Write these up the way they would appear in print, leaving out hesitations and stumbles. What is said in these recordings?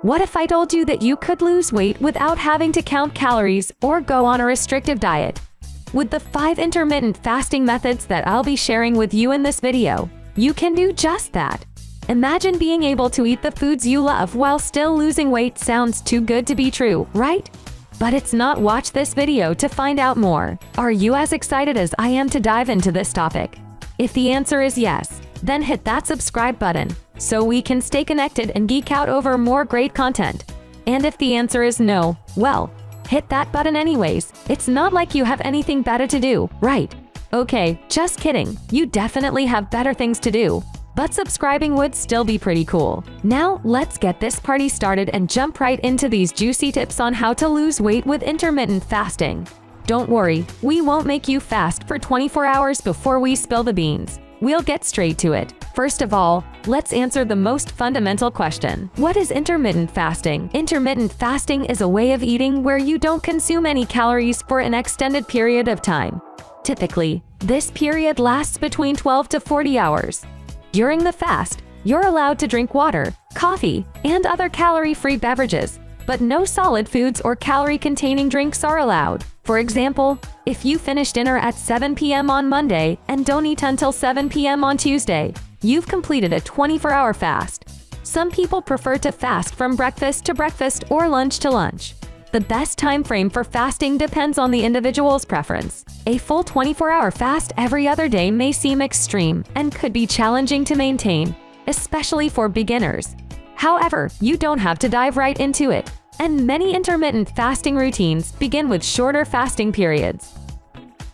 What if I told you that you could lose weight without having to count calories or go on a restrictive diet? With the 5 intermittent fasting methods that I'll be sharing with you in this video, you can do just that. Imagine being able to eat the foods you love while still losing weight. Sounds too good to be true, right? But it's not. Watch this video to find out more. Are you as excited as I am to dive into this topic? If the answer is yes, then hit that subscribe button so we can stay connected and geek out over more great content. And if the answer is no, well, hit that button anyways. It's not like you have anything better to do, right? Okay, just kidding. You definitely have better things to do. But subscribing would still be pretty cool. Now, let's get this party started and jump right into these juicy tips on how to lose weight with intermittent fasting. Don't worry, we won't make you fast for 24 hours before we spill the beans. We'll get straight to it. First of all, let's answer the most fundamental question. What is intermittent fasting? Intermittent fasting is a way of eating where you don't consume any calories for an extended period of time. Typically, this period lasts between 12 to 40 hours. During the fast, you're allowed to drink water, coffee, and other calorie-free beverages, but no solid foods or calorie-containing drinks are allowed. For example, if you finish dinner at 7 p.m. on Monday and don't eat until 7 p.m. on Tuesday, you've completed a 24-hour fast. Some people prefer to fast from breakfast to breakfast or lunch to lunch. The best time frame for fasting depends on the individual's preference. A full 24-hour fast every other day may seem extreme and could be challenging to maintain, especially for beginners. However, you don't have to dive right into it, and many intermittent fasting routines begin with shorter fasting periods.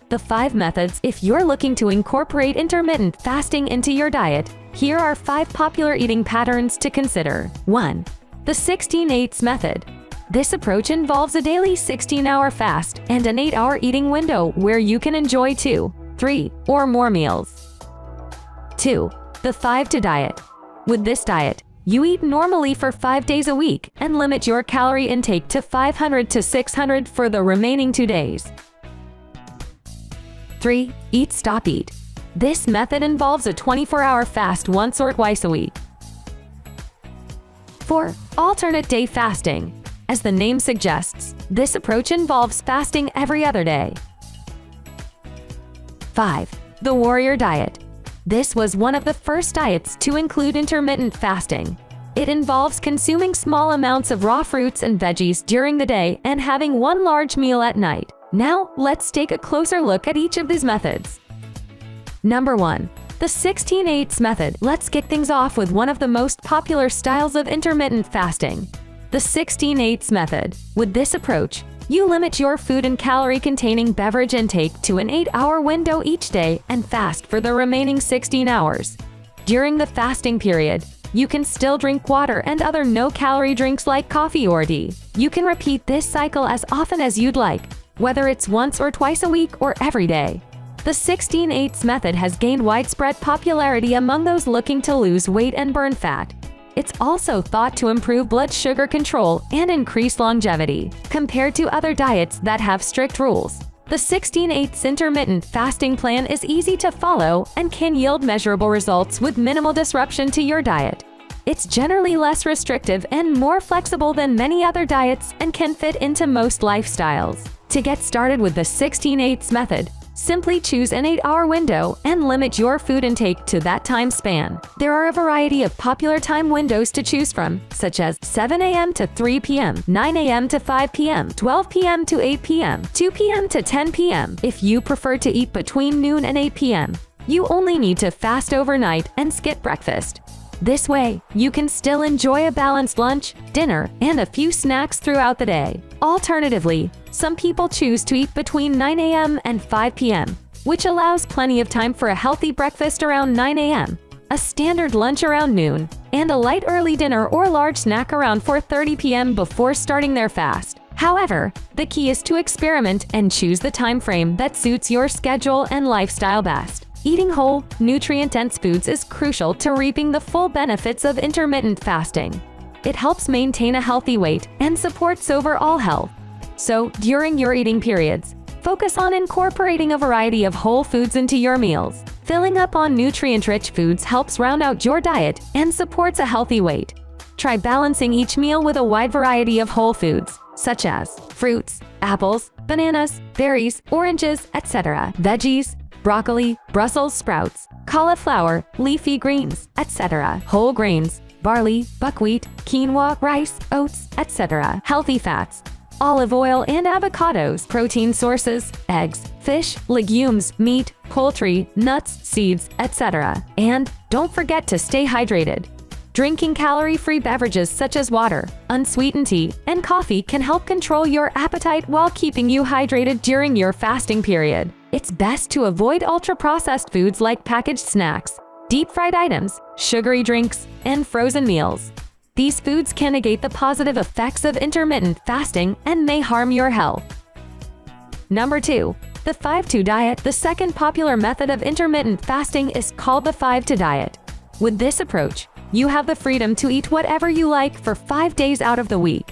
The 5 methods. If you're looking to incorporate intermittent fasting into your diet, here are 5 popular eating patterns to consider. 1. The 16/8 method. This approach involves a daily 16-hour fast and an 8-hour eating window where you can enjoy 2, 3, or more meals. 2. The 5-2 diet. With this diet, you eat normally for 5 days a week and limit your calorie intake to 500 to 600 for the remaining 2 days. 3. Eat Stop Eat. This method involves a 24-hour fast once or twice a week. 4. Alternate day fasting. As the name suggests, this approach involves fasting every other day. 5. The Warrior Diet. This was one of the first diets to include intermittent fasting. It involves consuming small amounts of raw fruits and veggies during the day and having one large meal at night. Now, let's take a closer look at each of these methods. Number 1. The 16/8 method. Let's kick things off with one of the most popular styles of intermittent fasting, the 16/8 method. With this approach, you limit your food and calorie-containing beverage intake to an 8-hour window each day and fast for the remaining 16 hours. During the fasting period, you can still drink water and other no-calorie drinks like coffee or tea. You can repeat this cycle as often as you'd like, whether it's once or twice a week or every day. The 16/8 method has gained widespread popularity among those looking to lose weight and burn fat. It's also thought to improve blood sugar control and increase longevity. Compared to other diets that have strict rules, the 16/8 intermittent fasting plan is easy to follow and can yield measurable results with minimal disruption to your diet. It's generally less restrictive and more flexible than many other diets and can fit into most lifestyles. To get started with the 16/8 method, simply choose an 8-hour window and limit your food intake to that time span. There are a variety of popular time windows to choose from, such as 7 a.m. to 3 p.m., 9 a.m. to 5 p.m., 12 p.m. to 8 p.m., 2 p.m. to 10 p.m. If you prefer to eat between noon and 8 p.m., you only need to fast overnight and skip breakfast. This way, you can still enjoy a balanced lunch, dinner, and a few snacks throughout the day. Alternatively, some people choose to eat between 9 a.m. and 5 p.m., which allows plenty of time for a healthy breakfast around 9 a.m., a standard lunch around noon, and a light early dinner or large snack around 4:30 p.m. before starting their fast. However, the key is to experiment and choose the time frame that suits your schedule and lifestyle best. Eating whole, nutrient-dense foods is crucial to reaping the full benefits of intermittent fasting. It helps maintain a healthy weight and supports overall health. So, during your eating periods, focus on incorporating a variety of whole foods into your meals. Filling up on nutrient-rich foods helps round out your diet and supports a healthy weight. Try balancing each meal with a wide variety of whole foods, such as fruits, apples, bananas, berries, oranges, etc., veggies, broccoli, Brussels sprouts, cauliflower, leafy greens, etc., whole grains, barley, buckwheat, quinoa, rice, oats, etc., healthy fats, olive oil and avocados, protein sources, eggs, fish, legumes, meat, poultry, nuts, seeds, etc. And don't forget to stay hydrated. Drinking calorie-free beverages such as water, unsweetened tea, and coffee can help control your appetite while keeping you hydrated during your fasting period. It's best to avoid ultra-processed foods like packaged snacks, deep-fried items, sugary drinks, and frozen meals. These foods can negate the positive effects of intermittent fasting and may harm your health. Number 2. The 5-2 diet. The second popular method of intermittent fasting is called the 5-2 diet. With this approach, you have the freedom to eat whatever you like for 5 days out of the week.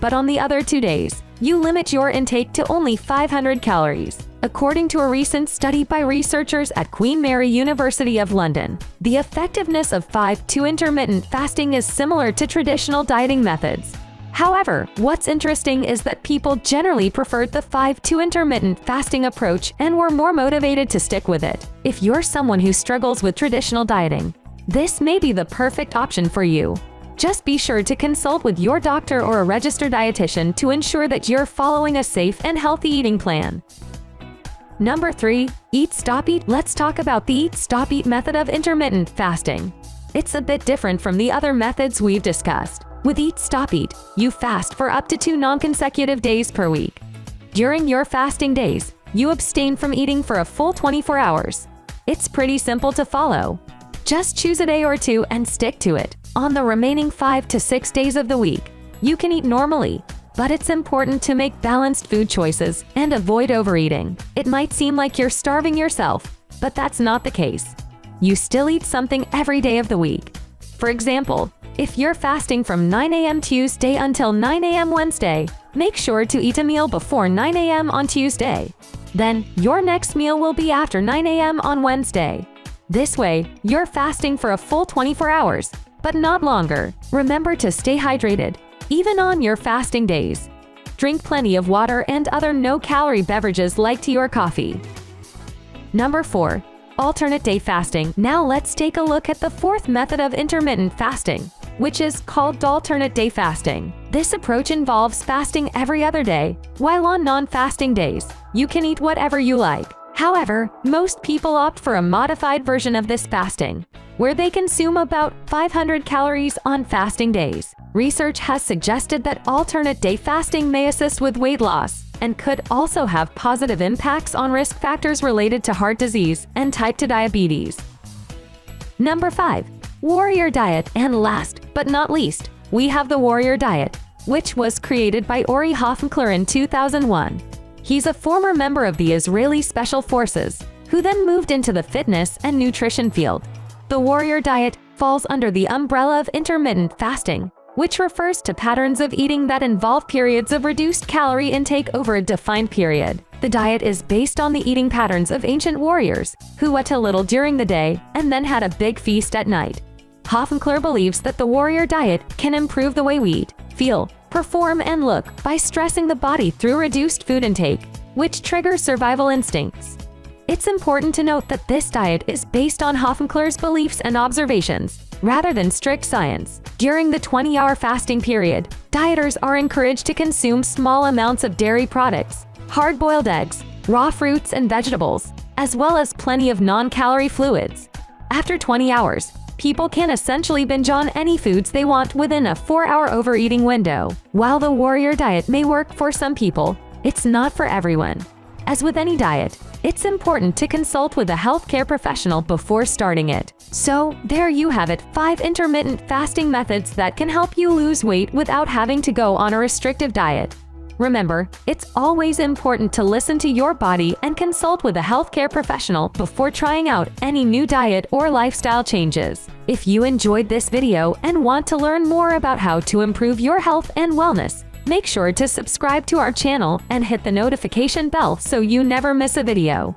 But on the other 2 days, you limit your intake to only 500 calories. According to a recent study by researchers at Queen Mary University of London, the effectiveness of 5-2 intermittent fasting is similar to traditional dieting methods. However, what's interesting is that people generally preferred the 5-2 intermittent fasting approach and were more motivated to stick with it. If you're someone who struggles with traditional dieting, this may be the perfect option for you. Just be sure to consult with your doctor or a registered dietitian to ensure that you're following a safe and healthy eating plan. Number 3. Eat Stop Eat. Let's talk about the Eat Stop Eat method of intermittent fasting. It's a bit different from the other methods we've discussed. With Eat Stop Eat, you fast for up to 2 non-consecutive days per week. During your fasting days, you abstain from eating for a full 24 hours. It's pretty simple to follow. Just choose a day or 2 and stick to it. On the remaining 5 to 6 days of the week, you can eat normally, but it's important to make balanced food choices and avoid overeating. It might seem like you're starving yourself, but that's not the case. You still eat something every day of the week. For example, if you're fasting from 9 a.m. Tuesday until 9 a.m. Wednesday, make sure to eat a meal before 9 a.m. on Tuesday. Then, your next meal will be after 9 a.m. on Wednesday. This way, you're fasting for a full 24 hours, but not longer. Remember to stay hydrated, even on your fasting days. Drink plenty of water and other no-calorie beverages like tea or coffee. Number 4. Alternate day fasting. Now let's take a look at the fourth method of intermittent fasting, which is called alternate day fasting. This approach involves fasting every other day, while on non-fasting days, you can eat whatever you like. However, most people opt for a modified version of this fasting, where they consume about 500 calories on fasting days. Research has suggested that alternate day fasting may assist with weight loss and could also have positive impacts on risk factors related to heart disease and type 2 diabetes. Number 5. Warrior Diet. And last but not least, we have the Warrior Diet, which was created by Ori Hofmekler in 2001. He's a former member of the Israeli Special Forces, who then moved into the fitness and nutrition field. The Warrior Diet falls under the umbrella of intermittent fasting, which refers to patterns of eating that involve periods of reduced calorie intake over a defined period. The diet is based on the eating patterns of ancient warriors, who ate a little during the day and then had a big feast at night. Hofmekler believes that the Warrior Diet can improve the way we eat, feel, perform, and look by stressing the body through reduced food intake, which triggers survival instincts. It's important to note that this diet is based on Hofmekler's beliefs and observations, rather than strict science. During the 20-hour fasting period, dieters are encouraged to consume small amounts of dairy products, hard-boiled eggs, raw fruits and vegetables, as well as plenty of non-calorie fluids. After 20 hours, people can essentially binge on any foods they want within a 4-hour overeating window. While the Warrior Diet may work for some people, it's not for everyone. As with any diet, it's important to consult with a healthcare professional before starting it. So, there you have it, 5 intermittent fasting methods that can help you lose weight without having to go on a restrictive diet. Remember, it's always important to listen to your body and consult with a healthcare professional before trying out any new diet or lifestyle changes. If you enjoyed this video and want to learn more about how to improve your health and wellness, make sure to subscribe to our channel and hit the notification bell so you never miss a video.